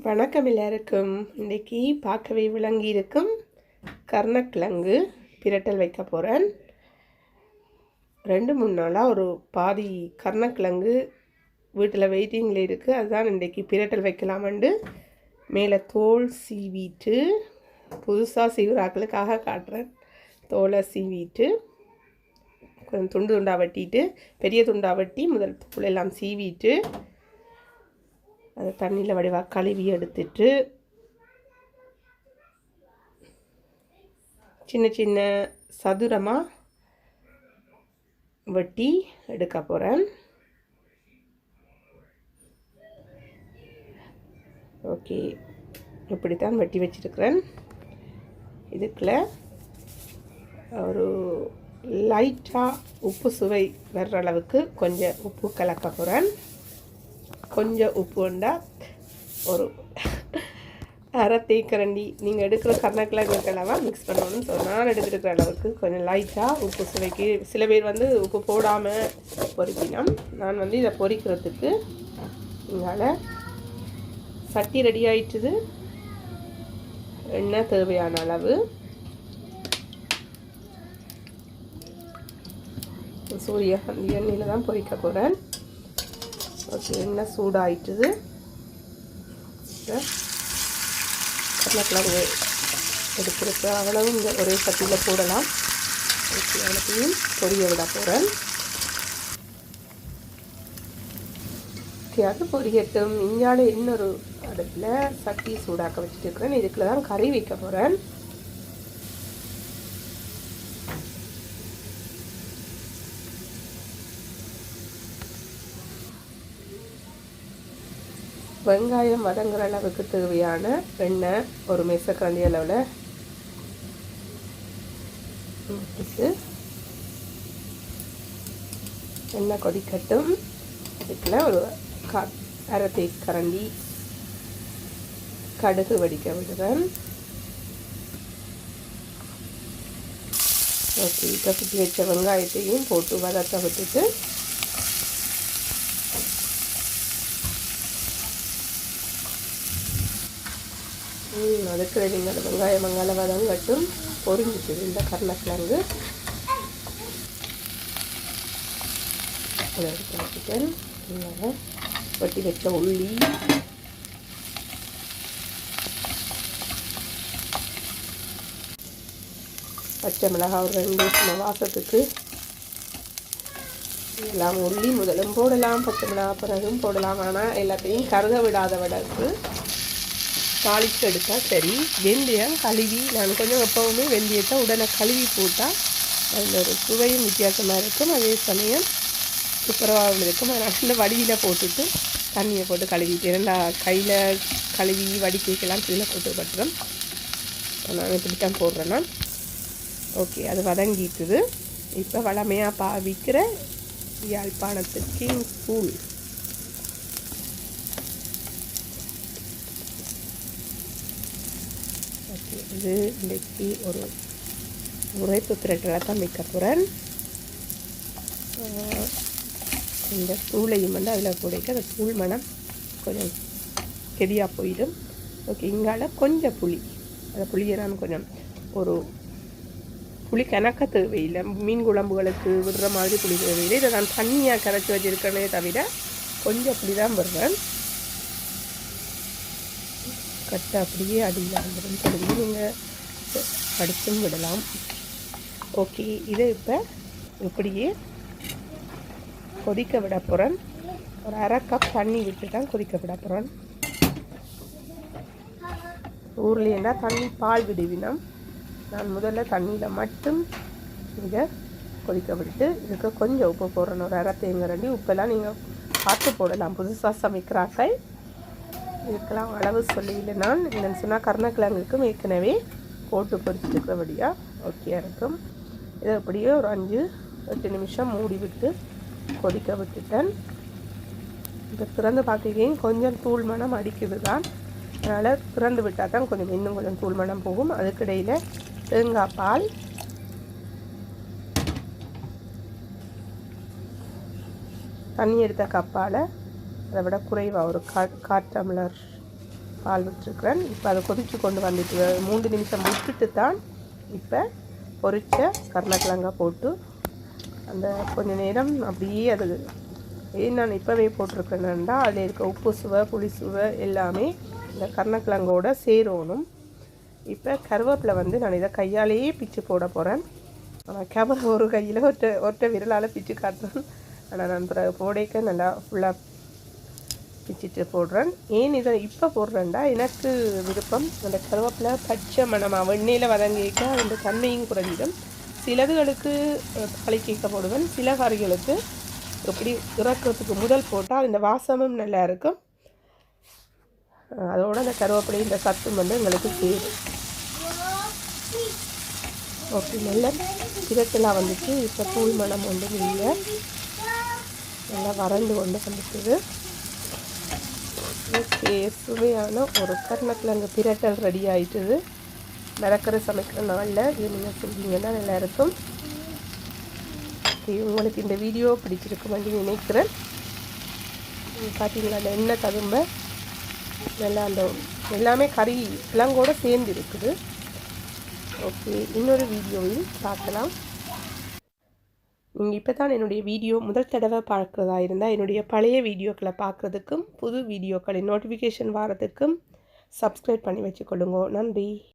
வணக்கம் எல்லாருக்கும். இன்றைக்கி பார்க்கவே விளங்கி இருக்கும் கருணக்கிழங்கு பிரட்டல் வைக்க போகிறேன். 2-3 நாளாக ஒரு பாதி கருணக்கிழங்கு வீட்டில் வெயிட்டிங்கில் இருக்குது. அதுதான் இன்றைக்கி பிரட்டல் வைக்கலாமண்டு மேலே தோல் சீவிட்டு புதுசாக சீவுறாக்களுக்காக காட்டுறேன். தோலை சீவிட்டு கொஞ்சம் துண்டு துண்டாக வெட்டிட்டு பெரிய துண்டாக வெட்டி முதல் தோல் எல்லாம் சீவிட்டு அதை தண்ணியில் வடிவாக கழுவி எடுத்துட்டு சின்ன சின்ன சதுரமாக வெட்டி எடுக்க போகிறேன். ஓகே, இப்படித்தான் வெட்டி வச்சிருக்கிறேன். இதுக்குள்ள ஒரு லைட்டாக உப்பு சுவை வர்ற அளவுக்கு கொஞ்சம் உப்பு கலக்க போகிறேன். கொஞ்சம் உப்பு உண்டா ஒரு அரை தேக்கரண்டி நீங்கள் எடுக்கிற கருணக்கிழங்கு அளவாக மிக்ஸ் பண்ணணும்னு நான் எடுத்துருக்கிற அளவுக்கு கொஞ்சம் லைட்டாக உப்பு சுவைக்கு. சில பேர் உப்பு போடாமல் பொரிக்கணும். நான் இதை பொரிக்கிறதுக்கு இங்கால சட்டி ரெடி ஆயிட்டுது. எண்ணெய் தேவையான அளவு சூரியகாந்தி எண்ணெயில் தான் பொரிக்க போகிறேன். ஓகே, எண்ணெய் சூடாயிட்டுது. கருணக்கிழங்கு எடுத்துருக்க அவ்வளவு இந்த ஒரே சட்டியில் போடலாம். ஓகே, அவ்வளோத்தையும் பொரிய விட போகிறேன். ஓகே, அது பொரியட்டும். இஞ்சால இன்னொரு அடுப்பில் சட்டி சூடாக்க வச்சுட்டு இருக்கிறேன். இதுக்குள்ள தான் கறி வைக்க போகிறேன். வெங்காயம் வதங்குற அளவுக்கு தேவையான எண்ணெய் ஒரு மேசக்கரண்டி அளவில் ஊற்றிட்டு எண்ணெய் கொதிக்கட்டும். இதுக்குள்ள ஒரு அரை தேக்கரண்டி கடுகு வடிக்க விடுவேன். ஓகே, கசுத்தி வச்ச வெங்காயத்தையும் போட்டு வதக்க விட்டுட்டு அதுக்கு நீங்கள் வெங்காயம் வதங்கட்டும். பொரிஞ்சிட்டு இந்த கருணக்கிழங்கு வச்சுட்டேன். வெட்டி வச்ச உள்ளி, பச்சை மிளகாய் ஒரு 2 வாசத்துக்கு எல்லாம் உள்ளி முதலும் போடலாம், பச்சை மிளகாய் பிறகும் போடலாம். ஆனால் எல்லாத்தையும் கருக விடாத வடக்கு தாளித்து எடுத்தால் சரி. வெந்தயம் கழுவி நான் கொஞ்சம் எப்போவுமே வெந்தயத்தை உடனே கழுவி போட்டால் அதில் ஒரு சுவையும் வித்தியாசமாக இருக்கும். அதே சமயம் துப்புரவாகவும் இருக்கும். அதனால் இந்த வடிவில் போட்டுட்டு தண்ணியை போட்டு கழுவிட்டு நான் கையில் கழுவி வடிக்கலாம் கீழே போட்டு பட்டுறோம். நான் இப்படித்தான் போடுறேன்னா. ஓகே, அது வதங்கிட்டுது. இப்போ வளமையாக பாவிக்கிற யாழ்ப்பாணத்து கிங் தூள் இது இன்றைக்கி ஒரு உரைப்பு பிரட்டலை தான் வைக்க போகிறேன். இந்த தூளையும் அதில் போடைக்க அந்த தூள் மனம் கொஞ்சம் கெதியாக போயிடும். ஓகே, இங்கால கொஞ்சம் புளி, அந்த புளியை நான் கொஞ்சம் ஒரு புளி கணக்க தேவையில்லை. மீன் குழம்புகளுக்கு விடுற மாதிரி புளி தேவையில்லை. இதை நான் தண்ணியாக கரைச்சி வச்சுருக்கேனே தவிர கொஞ்சம் புளி தான் விடுறேன். கட்டை அப்படியே அடியில் வந்துடும். தெரிஞ்சு நீங்கள் படித்தும் விடலாம். ஓகே, இதை இப்போ இப்படியே கொதிக்க விட போகிறேன். ஒரு அரை கப் தண்ணி விட்டு தான் கொதிக்க விட போகிறேன். ஊர்லேருந்தா தண்ணி பால் விடுவினம். நான் முதல்ல தண்ணியில் மட்டும் இதை கொதிக்க விட்டு இதுக்கு கொஞ்சம் உப்பு போடுறேன். ஒரு அரை தேங்காய் உப்பெல்லாம் நீங்கள் பார்த்து போடலாம். புதுசாக சமைக்கிறாக்கள் இதுக்கெல்லாம் அளவு சொல்லிஇல்லை. நான் என்னென்னு சொன்னால் கருணக்கிழங்குக்கும் ஏற்கனவே போட்டு பொரிச்சிருக்கிறபடியாக ஓகே இருக்கும். இதை அப்படியே ஒரு 5-8 நிமிஷம் மூடி விட்டு கொதிக்க விட்டுட்டேன். இப்போ திறந்து பார்க்கையும் கொஞ்சம் தூள் மணம் அடிக்குது தான். அதனால் திறந்து விட்டால் தான் கொஞ்சம் இன்னும் கொஞ்சம் தூள் மணம் போகும். அதுக்கிடையில் தேங்காய் பால், தண்ணி எடுத்த கப்பால் அதை விட குறைவாக ஒரு 1/4 டம்ளர் பால் விட்டுருக்குறேன். இப்போ அதை கொதித்து கொண்டு வந்துட்டு 3 நிமிஷம் விட்டுட்டு தான் இப்போ பொரிச்ச கருணக்கிழங்கை போட்டு அந்த கொஞ்சம் நேரம் அப்படியே அது ஏன் நான் இப்போவே போட்டிருக்கேன்னா அதில் இருக்க உப்பு சுவை புளி சுவை எல்லாமே இந்த கருணக்கிழங்கோட சேரணும். இப்போ கருவேப்பிலை வந்து நான் இதை கையாலேயே பிச்சு போட போகிறேன். ஆனால் கேமரா ஒரு கையில் ஒற்றை விரலால் பிச்சு காட்டுறேன். ஆனால் நான் பிறகு போடைக்க நல்லா ஃபுல்லாக பிச்சுட்டு போடுறேன். ஏன் இதை இப்போ போடுறேன்டா எனக்கு விருப்பம் அந்த கருவேப்பிலை பச்சை மணமாக வெண்ணெயில் வதங்கிக்க அந்த தன்மையும் குறைஞ்சிடும். சிலதுகளுக்கு தாளிக்க போடுவேன், சில கறிகளுக்கு இப்படி இறக்கிறதுக்கு முதல் போட்டால் இந்த வாசமும் நல்லா இருக்கும். அதோடு அந்த கருவேப்பிலை இந்த சத்தும் வந்து எங்களுக்கு சேரும். ஓகே, நல்ல பிரட்டலாக வந்துட்டு இப்போ தூள் மணம் வந்து இல்லை, நல்லா வறண்டு கொண்டு வந்துட்டுது. ஓகே, சுவையான ஒரு கருணக்கிழங்கு பிரட்டல் ரெடி ஆகிட்டுது. மிளக்கரை சமைக்கிற நாளில் இது நீங்கள் செஞ்சீங்கன்னா நல்லாயிருக்கும். ஓகே, உங்களுக்கு இந்த வீடியோ பிடிச்சிருக்கும் அப்படின்னு நினைக்கிறேன். பார்த்தீங்களா அந்த எண்ணெய் ததும்ப நல்லா அந்த எல்லாமே கறி கிழங்கோடு சேர்ந்து இருக்குது. ஓகே, இன்னொரு வீடியோவில் பார்க்கலாம். நீங்கள் இப்போ தான் என்னுடைய வீடியோ முதல் தடவை பார்க்குறதா இருந்தால் என்னுடைய பழைய வீடியோக்களை பார்க்குறதுக்கும் புது வீடியோக்களின் நோட்டிஃபிகேஷன் வரதுக்கும் சப்ஸ்கிரைப் பண்ணி வச்சுக்கொள்ளுங்க. நன்றி.